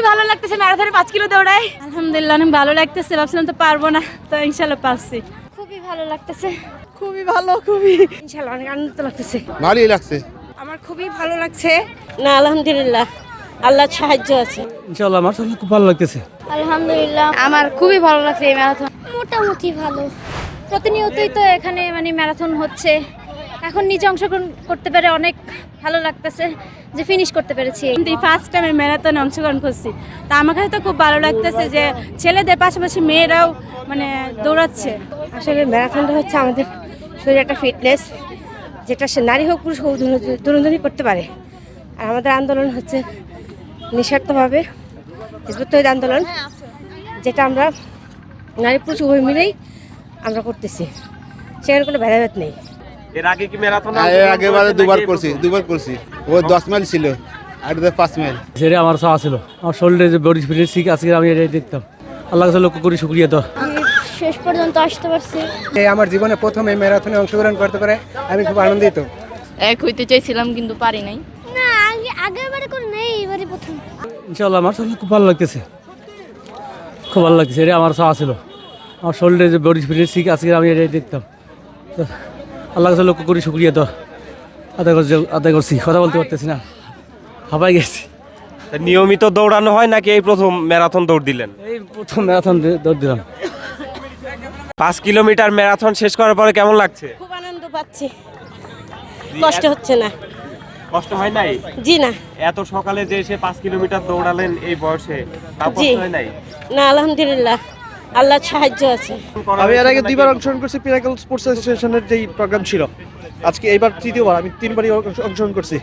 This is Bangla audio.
খুবই ভালো লাগতেছে, ম্যারাথনে 5 কিলো দৌড়াই। আলহামদুলিল্লাহ অনেক ভালো লাগতেছে, ভাবছিলাম তো পারবো না, তো ইনশাল্লাহ পারছি। খুবই ভালো লাগতেছে, খুবই ভালো, খুবই ইনশাল্লাহ অনেক আনন্দ লাগতেছে। ভালোই লাগছে। আমার খুবই ভালো লাগছে। না আলহামদুলিল্লাহ আল্লাহর সাহায্য আছে। ইনশাআল্লাহ মাশাআল্লাহ খুব ভালো লাগতেছে। আলহামদুলিল্লাহ আমার খুবই ভালো লাগছে এই ম্যারাথন। মোটামুটি ভালো, প্রতিনিয়তই তো এখানে মানে ম্যারাথন হচ্ছে, এখন নিজে অংশগ্রহণ করতে পেরে অনেক ভালো লাগতেছে যে ফিনিশ করতে পেরেছি। এই ফার্স্ট টাইম ম্যারাথনে অংশগ্রহণ করছি, তা আমার কাছে তো খুব ভালো লাগতেছে যে ছেলেদের পাশাপাশি মেয়েরাও মানে দৌড়াচ্ছে। আসলে ম্যারাথনটা হচ্ছে আমাদের শরীরে একটা ফিটনেস, যেটা সে নারী হোক পুরুষ হোক দুজনই করতে পারে। আর আমাদের আন্দোলন হচ্ছে নিঃস্বার্থভাবে হিজবুত তওহীদ আন্দোলন, যেটা আমরা নারী পুরুষ উভয় মিলেই আমরা করতেছি, সেখানে কোনো ভেদাভেদ নেই। এর আগে কি ম্যারাথন? এর আগেবারে দুবার করছি। ও 10 মাইল ছিল, আর 5 মাইল। সেটা আমার চাওয়া ছিল, আমার শরীরে যে বডি ফিটনেস ঠিক আজকে আমি এটাই দেখতাম। আল্লাহ কাছে লক্ষ্য করি শুকরিয়া তো। শেষ পর্যন্ত আসতে পারছি। আমার জীবনে প্রথম এই ম্যারাথনে অংশগ্রহণ করতে পারে আমি খুব আনন্দিত। এক হইতে চাইছিলাম কিন্তু পারি নাই। না আগের বারে করে নাই, এবারে প্রথম। ইনশাআল্লাহ মাশাআল্লাহ খুব ভালো লাগতেছে, খুব ভালো লাগতেছে। এটা আমার চাওয়া ছিল, আমার শরীরে যে বডি ফিটনেস ঠিক আজকে আমি এটাই দেখতাম। তো আল্লাহ কাছে লক্ষ্য করি শুকরিয়া তো আদায় করছি। কথা বলতে পারতেছি না, হাঁপাই গেছি। নিয়মিত দৌড়ানো হয় নাকি এই প্রথম ম্যারাথন দৌড় দিলেন? এই প্রথম ম্যারাথন দৌড় দিলাম। 5 কিলোমিটার ম্যারাথন শেষ করার পরে কেমন লাগছে? খুব আনন্দ পাচ্ছি, কষ্ট হচ্ছে না। কষ্ট হয় নাই? জি না। এত সকালে যে এসে 5 কিলোমিটার দৌড়ালেন এই বয়সে, তা জি কষ্ট হয় নাই? না আলহামদুলিল্লাহ আল্লাহর সাহায্য আছে। আমি এর আগে 2বার অংশগ্রহণ করছি, পিনাকল স্পোর্টস অ্যাসোসিয়েশনের যেই প্রোগ্রাম ছিল। আজকে এইবার 3য় বার, আমি 3বারই অংশগ্রহণ করছি।